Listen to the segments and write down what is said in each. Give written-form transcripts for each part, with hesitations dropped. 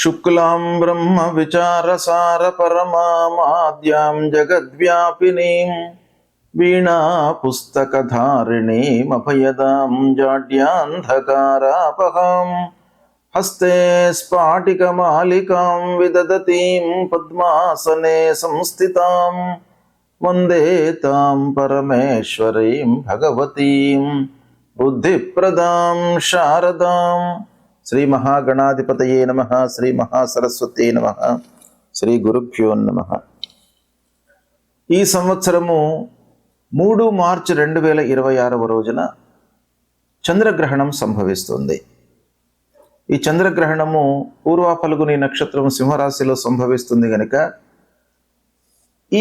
శుక్లాం బ్రహ్మ విచారసార పరమాద్యాం జగద్వ్యాపినీం వీణా పుస్తకధారిణీమభయదాం జాడ్యాంధకారాపహాం హస్తే స్ఫాటికమాలికాం విదదతీం పద్మాసనే సంస్థితాం వందే తాం పరమేశ్వరీం భగవతీం బుద్ధిప్రదాం శారదాం. శ్రీ మహాగణాధిపతయే నమః. శ్రీ మహాసరస్వతే నమః. శ్రీ గురుభ్యో నమః. ఈ సంవత్సరము 3 మార్చి 2026 రోజున చంద్రగ్రహణం సంభవిస్తుంది. ఈ చంద్రగ్రహణము పూర్వ ఫల్గుని నక్షత్రం సింహరాశిలో సంభవిస్తుంది కనుక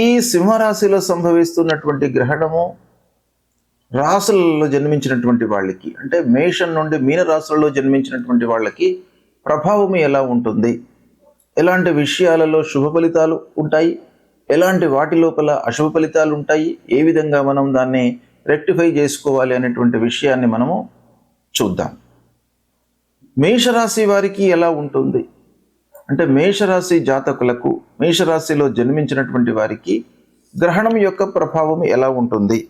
ఈ సింహరాశిలో సంభవిస్తున్నటువంటి గ్రహణము రాశులలో జన్మించినటువంటి వాళ్ళకి, అంటే మేషం నుండి మీన రాశులలో జన్మించినటువంటి వాళ్ళకి ప్రభావం ఎలా ఉంటుంది, ఎలాంటి విషయాలలో శుభ ఫలితాలు ఉంటాయి, ఎలాంటి వాటి లోపల అశుభ ఫలితాలు ఉంటాయి, ఏ విధంగా మనం దాన్ని రెక్టిఫై చేసుకోవాలి అనేటువంటి విషయాన్ని మనము చూద్దాం. మేషరాశి వారికి ఎలా ఉంటుంది అంటే, మేషరాశి జాతకులకు, మేషరాశిలో జన్మించినటువంటి వారికి గ్రహణం యొక్క ప్రభావం ఎలా ఉంటుంది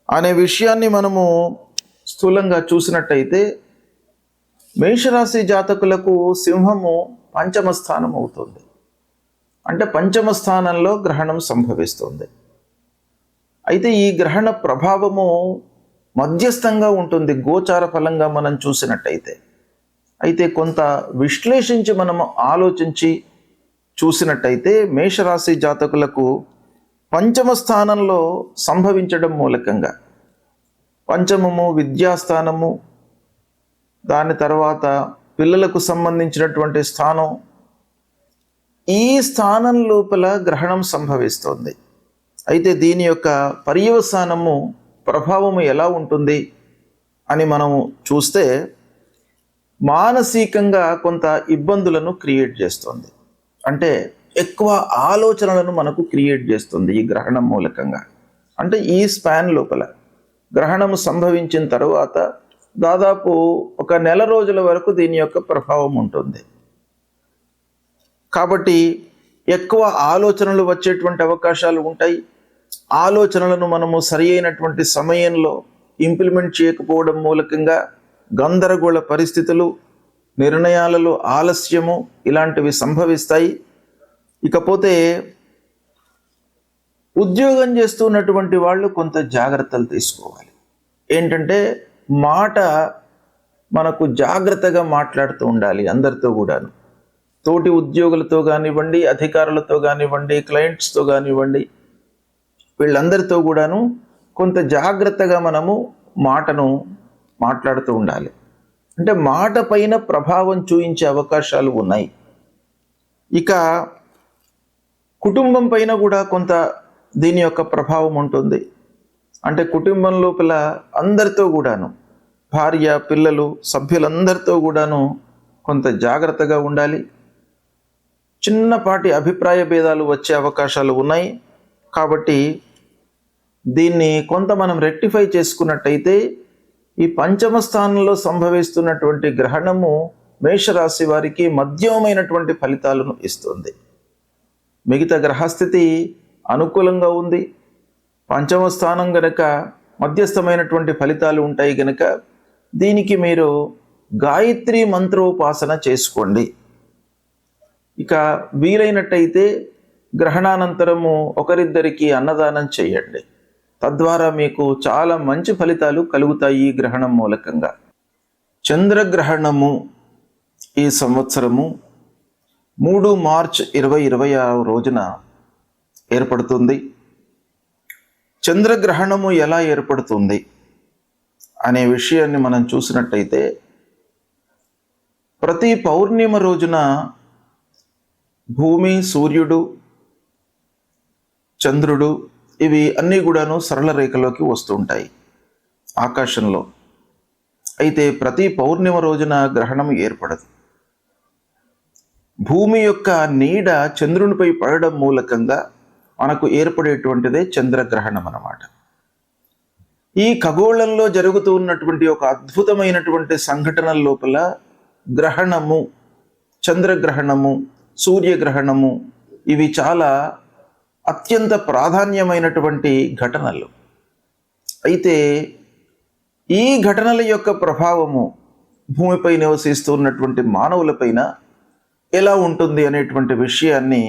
అనే విషయాన్ని మనము స్థూలంగా చూసినట్టయితే, మేషరాశి జాతకులకు సింహము పంచమ స్థానం అవుతుంది. అంటే పంచమ స్థానంలో గ్రహణం సంభవిస్తుంది. అయితే ఈ గ్రహణ ప్రభావము మధ్యస్థంగా ఉంటుంది గోచార ఫలంగా మనం చూసినట్టయితే. అయితే కొంత విశ్లేషించి మనము ఆలోచించి చూసినట్టయితే మేషరాశి జాతకులకు పంచమ స్థానంలో సంభవించడం మూలకంగా, పంచమము విద్యాస్థానము, దాని తర్వాత పిల్లలకు సంబంధించినటువంటి స్థానం, ఈ స్థానం లోపల గ్రహణం సంభవిస్తుంది. అయితే దీని యొక్క పర్యవసానము ప్రభావము ఎలా ఉంటుంది అని మనము చూస్తే, మానసికంగా కొంత ఇబ్బందులను క్రియేట్ చేస్తుంది. అంటే ఎక్కువ ఆలోచనలను మనకు క్రియేట్ చేస్తుంది ఈ గ్రహణం మూలకంగా. అంటే ఈ స్పాన్ లోపల గ్రహణము సంభవించిన తర్వాత దాదాపు 1 నెల రోజుల వరకు దీని యొక్క ప్రభావం ఉంటుంది. కాబట్టి ఎక్కువ ఆలోచనలు వచ్చేటువంటి అవకాశాలు ఉంటాయి. ఆలోచనలను మనము సరి అయినటువంటి సమయంలో ఇంప్లిమెంట్ చేయకపోవడం మూలకంగా గందరగోళ పరిస్థితులు, నిర్ణయాలలో ఆలస్యము ఇలాంటివి సంభవిస్తాయి. ఇకపోతే ఉద్యోగం చేస్తున్నటువంటి వాళ్ళు కొంత జాగ్రత్తలు తీసుకోవాలి. ఏంటంటే మాట మనకు జాగ్రత్తగా మాట్లాడుతూ ఉండాలి. అందరితో కూడాను, తోటి ఉద్యోగులతో కానివ్వండి, అధికారులతో కానివ్వండి, క్లయింట్స్తో కానివ్వండి, వీళ్ళందరితో కూడాను కొంత జాగ్రత్తగా మనము మాటను మాట్లాడుతూ ఉండాలి. అంటే మాట పైన ప్రభావం చూపించే అవకాశాలు ఉన్నాయి. ఇక కుటుంబం పైన కూడా కొంత దీని యొక్క ప్రభావం ఉంటుంది. అంటే కుటుంబం లోపల అందరితో కూడాను, భార్య, పిల్లలు, సభ్యులందరితో కూడాను కొంత జాగ్రత్తగా ఉండాలి. చిన్నపాటి అభిప్రాయ భేదాలు వచ్చే అవకాశాలు ఉన్నాయి. కాబట్టి దీన్ని కొంత మనం రెక్టిఫై చేసుకున్నట్టయితే ఈ పంచమ స్థానంలో సంభవిస్తున్నటువంటి గ్రహణము మేషరాశి వారికి మధ్యమైనటువంటి ఫలితాలను ఇస్తుంది. మిగతా గ్రహస్థితి అనుకూలంగా ఉంది. పంచమ స్థానం గనక మధ్యస్థమైనటువంటి ఫలితాలు ఉంటాయి గనక దీనికి మీరు గాయత్రి మంత్రోపాసన చేసుకోండి. ఇక వీలైనట్టయితే గ్రహణానంతరము ఒకరిద్దరికి అన్నదానం చేయండి. తద్వారా మీకు చాలా మంచి ఫలితాలు కలుగుతాయి ఈ గ్రహణం మూలకంగా. చంద్రగ్రహణము ఈ సంవత్సరము 3 మార్చి 2026 రోజున ఏర్పడుతుంది. చంద్రగ్రహణము ఎలా ఏర్పడుతుంది అనే విషయాన్ని మనం చూసినట్టయితే, ప్రతి పౌర్ణిమ రోజున భూమి, సూర్యుడు, చంద్రుడు ఇవి అన్నీ కూడాను సరళ రేఖలోకి వస్తుంటాయి ఆకాశంలో. అయితే ప్రతి పౌర్ణిమ రోజున గ్రహణం ఏర్పడదు. భూమి యొక్క నీడ చంద్రునిపై పడడం మూలకంగా మనకు ఏర్పడేటువంటిదే చంద్రగ్రహణం అన్నమాట. ఈ ఖగోళంలో జరుగుతూ ఉన్నటువంటి ఒక అద్భుతమైనటువంటి సంఘటన లోపల గ్రహణము చంద్రగ్రహణము, సూర్యగ్రహణము ఇవి చాలా అత్యంత ప్రాధాన్యమైనటువంటి ఘటనలు. అయితే ఈ ఘటనల యొక్క ప్రభావము భూమిపై నివసిస్తున్నటువంటి మానవులపైన ఎలా ఉంటుంది అనేటువంటి విషయాన్ని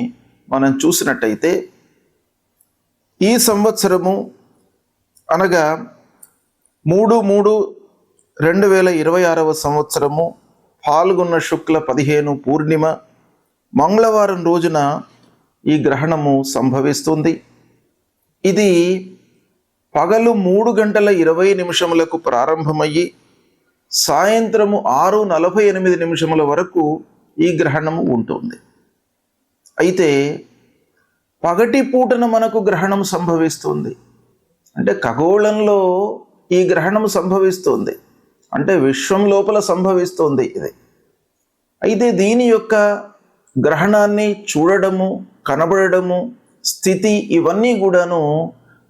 మనం చూసినట్టయితే, ఈ సంవత్సరము అనగా 3/3/2026 సంవత్సరము పాల్గొన్న శుక్ల 15 పూర్ణిమ మంగళవారం రోజున ఈ గ్రహణము సంభవిస్తుంది. ఇది పగలు 3:20 ప్రారంభమయ్యి సాయంత్రము 6:48 వరకు ఈ గ్రహణము ఉంటుంది. అయితే పగటి పూటన మనకు గ్రహణం సంభవిస్తుంది. అంటే ఖగోళంలో ఈ గ్రహణం సంభవిస్తుంది, అంటే విశ్వం లోపల సంభవిస్తుంది ఇది. అయితే దీని యొక్క గ్రహణాన్ని చూడడము, కనబడము, స్థితి ఇవన్నీ కూడాను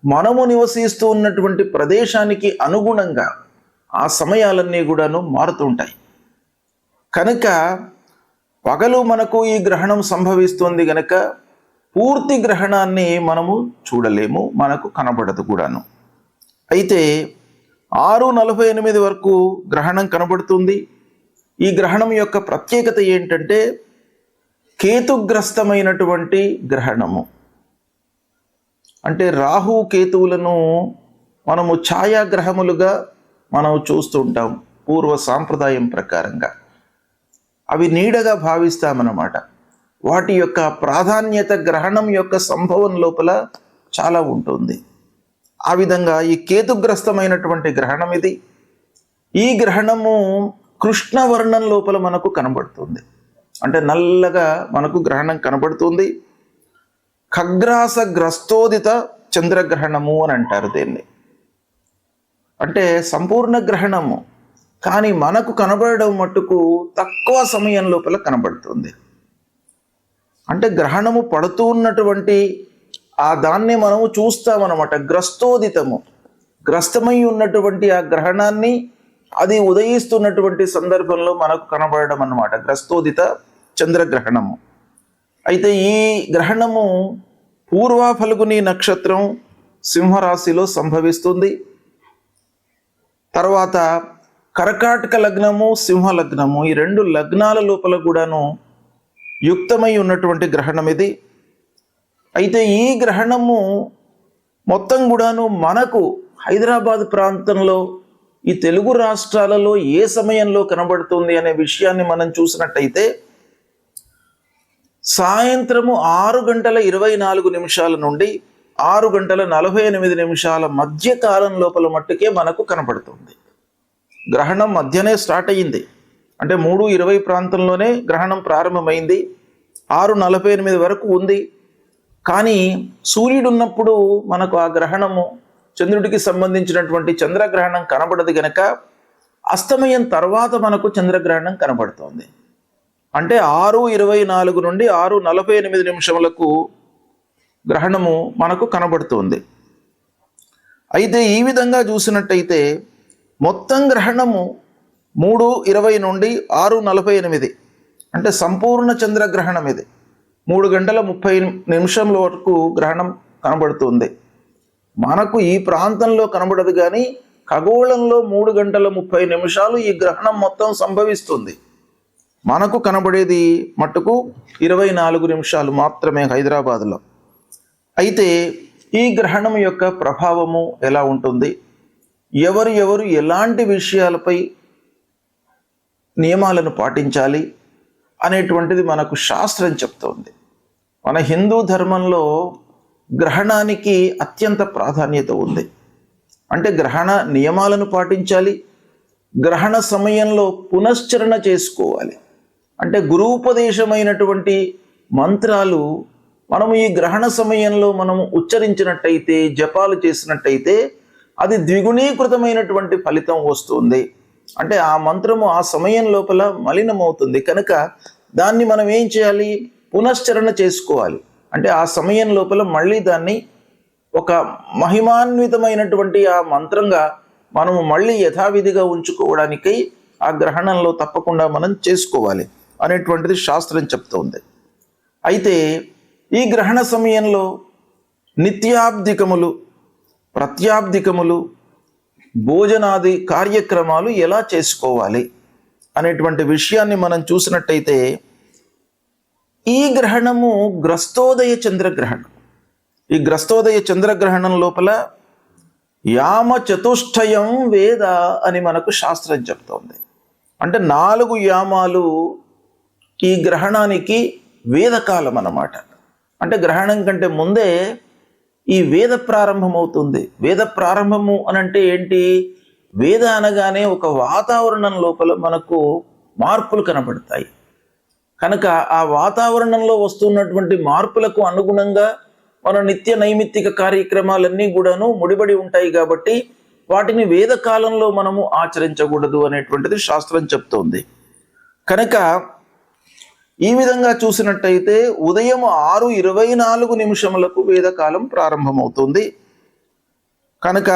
మనము నివసిస్తూ ఉన్నటువంటి ప్రదేశానికి అనుగుణంగా ఆ సమయాలన్నీ కూడాను మారుతుంటాయి. కనుక పగలు మనకు ఈ గ్రహణం సంభవిస్తుంది గనక పూర్తి గ్రహణాన్ని మనము చూడలేము, మనకు కనబడదు కూడాను. అయితే 6:48 వరకు గ్రహణం కనబడుతుంది. ఈ గ్రహణం యొక్క ప్రత్యేకత ఏంటంటే కేతుగ్రస్తమైనటువంటి గ్రహణము. అంటే రాహు కేతువులను మనము ఛాయాగ్రహములుగా మనం చూస్తూ ఉంటాం పూర్వ సాంప్రదాయం ప్రకారంగా. అవి నీడగా భావిస్తామన్నమాట. వాటి యొక్క ప్రాధాన్యత గ్రహణం యొక్క సంభవం లోపల చాలా ఉంటుంది. ఆ విధంగా ఈ కేతుగ్రస్తమైనటువంటి గ్రహణం ఇది. ఈ గ్రహణము కృష్ణవర్ణం లోపల మనకు కనబడుతుంది. అంటే నల్లగా మనకు గ్రహణం కనబడుతుంది. ఖగ్రాస గ్రస్తోదిత చంద్రగ్రహణము అని అంటారు దీన్ని. అంటే సంపూర్ణ గ్రహణము, కానీ మనకు కనబడడం మట్టుకు తక్కువ సమయం లోపల కనబడుతుంది. అంటే గ్రహణము పడుతూ ఉన్నటువంటి ఆ దాన్ని మనము చూస్తామన్నమాట. గ్రస్తోదితము, గ్రస్తమై ఉన్నటువంటి ఆ గ్రహణాన్ని అది ఉదయిస్తున్నటువంటి సందర్భంలో మనకు కనబడడం అన్నమాట, గ్రస్తోదిత చంద్రగ్రహణము. అయితే ఈ గ్రహణము పూర్వ ఫల్గుని నక్షత్రం సింహరాశిలో సంభవిస్తుంది. తర్వాత కర్కాటక లగ్నము, సింహ లగ్నము, ఈ 2 లగ్నాల లోపల కూడాను యుక్తమై ఉన్నటువంటి గ్రహణం ఇది. అయితే ఈ గ్రహణము మొత్తం కూడాను మనకు హైదరాబాద్ ప్రాంతంలో ఈ తెలుగు రాష్ట్రాలలో ఏ సమయంలో కనబడుతుంది అనే విషయాన్ని మనం చూసినట్టయితే సాయంత్రము 6:24 నుండి 6:48 మధ్య కాలం లోపల మట్టుకే మనకు కనబడుతుంది. గ్రహణం మధ్యనే స్టార్ట్ అయ్యింది. అంటే 3:20 ప్రాంతంలోనే గ్రహణం ప్రారంభమైంది, 6:48 వరకు ఉంది. కానీ సూర్యుడు ఉన్నప్పుడు మనకు ఆ గ్రహణము, చంద్రుడికి సంబంధించినటువంటి చంద్రగ్రహణం కనబడదు గనక అస్తమయం తర్వాత మనకు చంద్రగ్రహణం కనబడుతోంది. అంటే 6:24 నుండి 6:48 గ్రహణము మనకు కనబడుతుంది. అయితే ఈ విధంగా చూసినట్టయితే మొత్తం గ్రహణము 3:20 నుండి 6:48, అంటే సంపూర్ణ చంద్రగ్రహణం ఇది. 3:30 వరకు గ్రహణం కనబడుతుంది. మనకు ఈ ప్రాంతంలో కనబడదు, కానీ ఖగోళంలో 3:30 ఈ గ్రహణం మొత్తం సంభవిస్తుంది. మనకు కనబడేది మట్టుకు 24 నిమిషాలు మాత్రమే హైదరాబాద్లో. అయితే ఈ గ్రహణం యొక్క ప్రభావము ఎలా ఉంటుంది, ఎవరు ఎలాంటి విషయాలపై నియమాలను పాటించాలి అనేటువంటిది మనకు శాస్త్రం చెప్తోంది. మన హిందూ ధర్మంలో గ్రహణానికి అత్యంత ప్రాధాన్యత ఉంది. అంటే గ్రహణ నియమాలను పాటించాలి, గ్రహణ సమయంలో పునశ్చరణ చేసుకోవాలి. అంటే గురూపదేశమైనటువంటి మంత్రాలు మనము ఈ గ్రహణ సమయంలో మనము ఉచ్చరించినట్టయితే, జపాలు చేసినట్టయితే అది ద్విగుణీకృతమైనటువంటి ఫలితం వస్తుంది. అంటే ఆ మంత్రము ఆ సమయం లోపల మలినమవుతుంది కనుక దాన్ని మనం ఏం చేయాలి, పునశ్చరణ చేసుకోవాలి. అంటే ఆ సమయం లోపల మళ్ళీ దాన్ని ఒక మహిమాన్వితమైనటువంటి ఆ మంత్రంగా మనము మళ్ళీ యథావిధిగా ఉంచుకోవడానికై ఆ గ్రహణంలో తప్పకుండా మనం చేసుకోవాలి. అనేటువంటిది శాస్త్రం చెప్తోంది. అయితే ఈ గ్రహణ సమయంలో నిత్యాబ్దికములు, ప్రత్యాబ్దికములు, భోజనాది కార్యక్రమాలు ఎలా చేసుకోవాలి అనేటువంటి విషయాన్ని మనం చూసినట్టయితే, ఈ గ్రహణము గ్రస్తోదయ చంద్రగ్రహణం. ఈ గ్రస్తోదయ చంద్రగ్రహణం లోపల యామ చతుష్టయం వేద అని మనకు శాస్త్రం చెప్తోంది. అంటే 4 యామాలు ఈ గ్రహణానికి వేదకాలం అన్నమాట. అంటే గ్రహణం కంటే ముందే ఈ వేద ప్రారంభమవుతుంది. వేద ప్రారంభము అనంటే ఏంటి? వేద అనగానే ఒక వాతావరణం లోపల మనకు మార్పులు కనబడతాయి. కనుక ఆ వాతావరణంలో వస్తున్నటువంటి మార్పులకు అనుగుణంగా మన నిత్య నైమిత్తిక కార్యక్రమాలన్నీ కూడాను ముడిపడి ఉంటాయి. కాబట్టి వాటిని వేదకాలంలో మనము ఆచరించకూడదు అనేటువంటిది శాస్త్రం చెప్తోంది. కనుక ఈ విధంగా చూసినట్టయితే ఉదయం 6:24 వేదకాలం ప్రారంభమవుతుంది. కనుక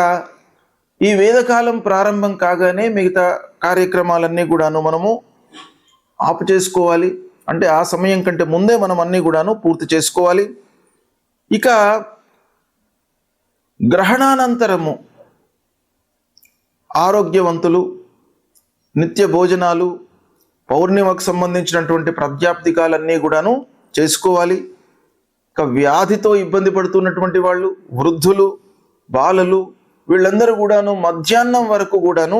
ఈ వేదకాలం ప్రారంభం కాగానే మిగతా కార్యక్రమాలన్నీ కూడాను మనము ఆపు చేసుకోవాలి. అంటే ఆ సమయం కంటే ముందే మనం అన్నీ కూడాను పూర్తి చేసుకోవాలి. ఇక గ్రహణానంతరము ఆరోగ్యవంతులు, నిత్య భోజనాలు, పౌర్ణిమకు సంబంధించినటువంటి ప్రాప్త్యాప్తికాలన్నీ కూడాను చేసుకోవాలి. ఇక వ్యాధితో ఇబ్బంది పడుతున్నటువంటి వాళ్ళు, వృద్ధులు, బాలలు, వీళ్ళందరూ కూడాను మధ్యాహ్నం వరకు కూడాను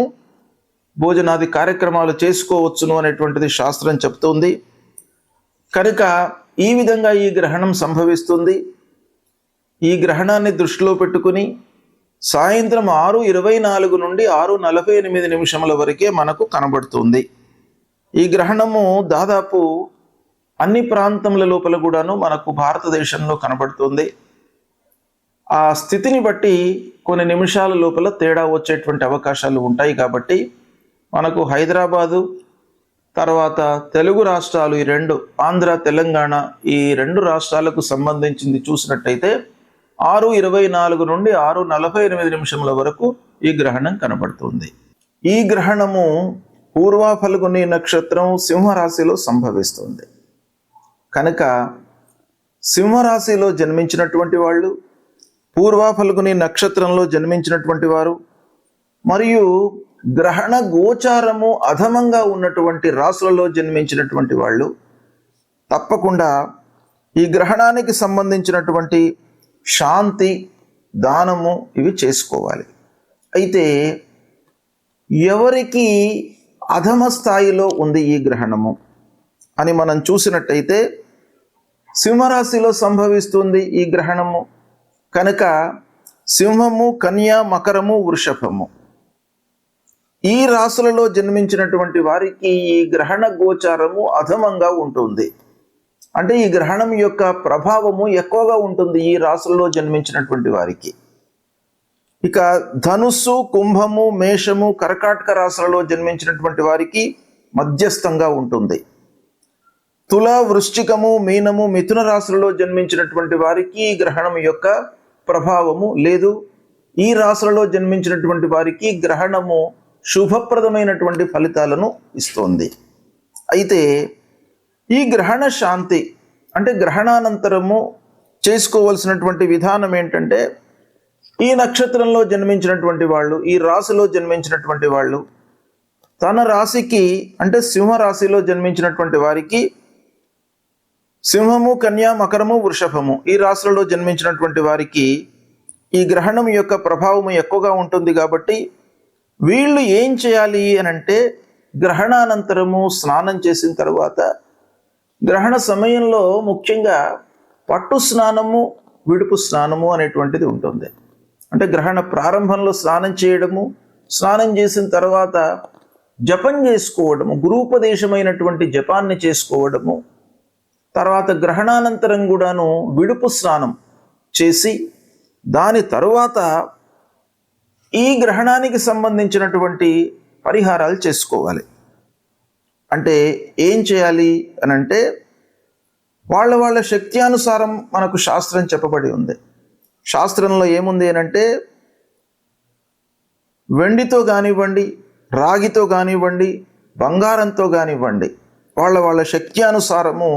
భోజనాది కార్యక్రమాలు చేసుకోవచ్చును అనేటువంటిది శాస్త్రం చెప్తుంది. కనుక ఈ విధంగా ఈ గ్రహణం సంభవిస్తుంది. ఈ గ్రహణాన్ని దృష్టిలో పెట్టుకుని సాయంత్రం 6:24 నుండి 6:48 వరకే మనకు కనబడుతుంది. ఈ గ్రహణము దాదాపు అన్ని ప్రాంతముల లోపల కూడాను మనకు భారతదేశంలో కనబడుతుంది. ఆ స్థితిని బట్టి కొన్ని నిమిషాల లోపల తేడా వచ్చేటువంటి అవకాశాలు ఉంటాయి. కాబట్టి మనకు హైదరాబాదు, తర్వాత తెలుగు రాష్ట్రాలు, ఈ 2 ఆంధ్ర, తెలంగాణ, ఈ 2 రాష్ట్రాలకు సంబంధించింది చూసినట్టయితే 6:24 నుండి 6:48 వరకు ఈ గ్రహణం కనబడుతుంది. ఈ గ్రహణము పూర్వ ఫల్గుని నక్షత్రం సింహరాశిలో సంభవిస్తుంది. కనుక సింహరాశిలో జన్మించినటువంటి వాళ్ళు, పూర్వ ఫల్గుని నక్షత్రంలో జన్మించినటువంటి వారు, మరియు గ్రహణ గోచారము అధమంగా ఉన్నటువంటి రాశులలో జన్మించినటువంటి వాళ్ళు తప్పకుండా ఈ గ్రహణానికి సంబంధించినటువంటి శాంతి, దానము ఇవి చేసుకోవాలి. అయితే ఎవరికి అధమ స్థాయిలో ఉంది ఈ గ్రహణము అని మనం చూసినట్టయితే, సింహరాశిలో సంభవిస్తుంది ఈ గ్రహణము. కనుక సింహము, కన్య, మకరము, వృషభము, ఈ రాశులలో జన్మించినటువంటి వారికి ఈ గ్రహణ గోచారము అధమంగా ఉంటుంది. అంటే ఈ గ్రహణం యొక్క ప్రభావము ఎక్కువగా ఉంటుంది ఈ రాశులలో జన్మించినటువంటి వారికి. ఇక ధనుస్సు, కుంభము, మేషము, కర్కాటక రాశులలో జన్మించినటువంటి వారికి మధ్యస్థంగా ఉంటుంది. తుల, వృశ్చికము, మీనము, మిథున రాశులలో జన్మించినటువంటి వారికి ఈ గ్రహణం యొక్క ప్రభావము లేదు. ఈ రాశులలో జన్మించినటువంటి వారికి గ్రహణము శుభప్రదమైనటువంటి ఫలితాలను ఇస్తోంది. అయితే ఈ గ్రహణ శాంతి అంటే గ్రహణానంతరము చేసుకోవలసినటువంటి విధానం ఏంటంటే, ఈ నక్షత్రంలో జన్మించినటువంటి వాళ్ళు, ఈ రాశిలో జన్మించినటువంటి వాళ్ళు తన రాశికి అంటే సింహరాశిలో జన్మించినటువంటి వారికి సింహము, కన్య, మకరము, వృషభము ఈ రాశులలో జన్మించినటువంటి వారికి ఈ గ్రహణం యొక్క ప్రభావము ఎక్కువగా ఉంటుంది. కాబట్టి వీళ్ళు ఏం చేయాలి అని అంటే, గ్రహణానంతరము స్నానం చేసిన తర్వాత గ్రహణ సమయంలో ముఖ్యంగా పట్టు స్నానము, విడుపు స్నానము అనేటువంటిది ఉంటుంది. అంటే గ్రహణ ప్రారంభంలో స్నానం చేయడము, స్నానం చేసిన తర్వాత జపం చేసుకోవడము, గురూపదేశమైనటువంటి జపాన్ని చేసుకోవడము, తర్వాత గ్రహణానంతరం కూడాను విడుపు స్నానం చేసి దాని తరువాత ఈ గ్రహణానికి సంబంధించినటువంటి పరిహారాలు చేసుకోవాలి. అంటే ఏం చేయాలి అని అంటే, వాళ్ళ శక్తి అనుసారం మనకు శాస్త్రం చెప్పబడి ఉంది. శాస్త్రంలో ఏముంది అని అంటే, వెండితో కానివ్వండి, రాగితో కానివ్వండి, బంగారంతో కానివ్వండి, వాళ్ళ వాళ్ళ శక్త్యానుసారము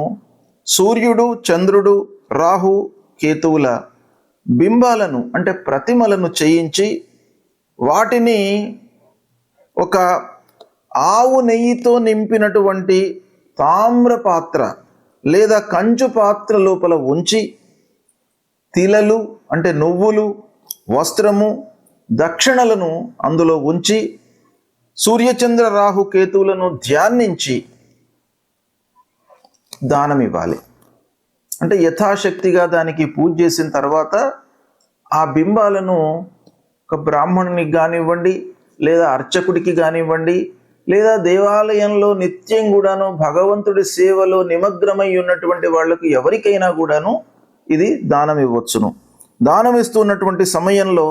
సూర్యుడు, చంద్రుడు, రాహు, కేతువుల బింబాలను అంటే ప్రతిమలను చేయించి వాటిని ఒక ఆవు నెయ్యితో నింపినటువంటి తామ్ర పాత్ర లేదా కంచు పాత్ర లోపల ఉంచి తిలలు అంటే నువ్వులు, వస్త్రము, దక్షిణలను అందులో ఉంచి సూర్యచంద్ర రాహు కేతువులను ధ్యానించి దానం ఇవ్వాలి. అంటే యథాశక్తిగా దానికి పూజ చేసిన తర్వాత ఆ బింబాలను ఒక బ్రాహ్మణునికి కానివ్వండి, లేదా అర్చకుడికి కానివ్వండి, లేదా దేవాలయంలో నిత్యం కూడాను భగవంతుడి సేవలో నిమగ్నమై ఉన్నటువంటి వాళ్ళకు ఎవరికైనా కూడాను ఇది దానం ఇవ్వచ్చును. దానం ఇస్తున్నటువంటి సమయంలో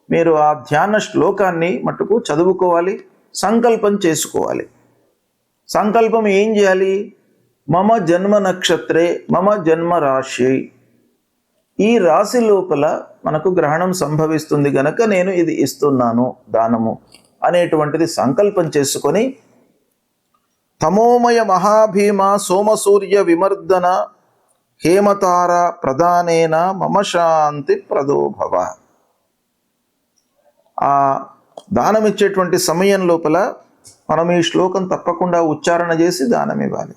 మీరు ఆ ధ్యాన శ్లోకాన్ని మట్టుకు చదువుకోవాలి, సంకల్పం చేసుకోవాలి. సంకల్పం ఏం చేయాలి? మమ జన్మ నక్షత్రే మమ జన్మ రాశి, ఈ రాశి లోపల మనకు గ్రహణం సంభవిస్తుంది గనక నేను ఇది ఇస్తున్నాను దానము అనేటువంటిది సంకల్పం చేసుకొని తమోమయ మహాభీమ సోమసూర్య విమర్దన హేమతార ప్రధానేన మమ శాంతి ప్రదోభవ. ఆ దానం ఇచ్చేటువంటి సమయం లోపల మనం ఈ శ్లోకం తప్పకుండా ఉచ్చారణ చేసి దానం ఇవ్వాలి.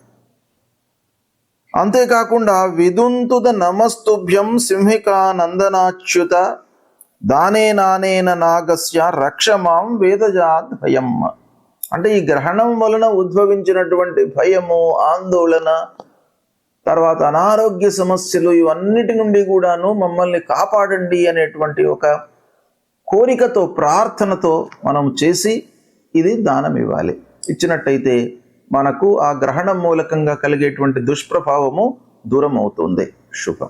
అంతేకాకుండా విదుంతుద నమస్తుభ్యం సింహికా నందనాచ్యుత దానే నానేన నాగస్య రక్షమాం వేదజాత్ భయం. అంటే ఈ గ్రహణం వలన ఉద్భవించినటువంటి భయము, ఆందోళన, తర్వాత అనారోగ్య సమస్యలు, ఇవన్నిటి నుండి కూడాను మమ్మల్ని కాపాడండి అనేటువంటి ఒక కోరికతో, ప్రార్థనతో మనం చేసి ఇది దానం ఇవ్వాలి. ఇచ్చినట్టయితే మనకు ఆ గ్రహణం మూలకంగా కలిగేటువంటి దుష్ప్రభావము దూరం అవుతుంది. శుభం.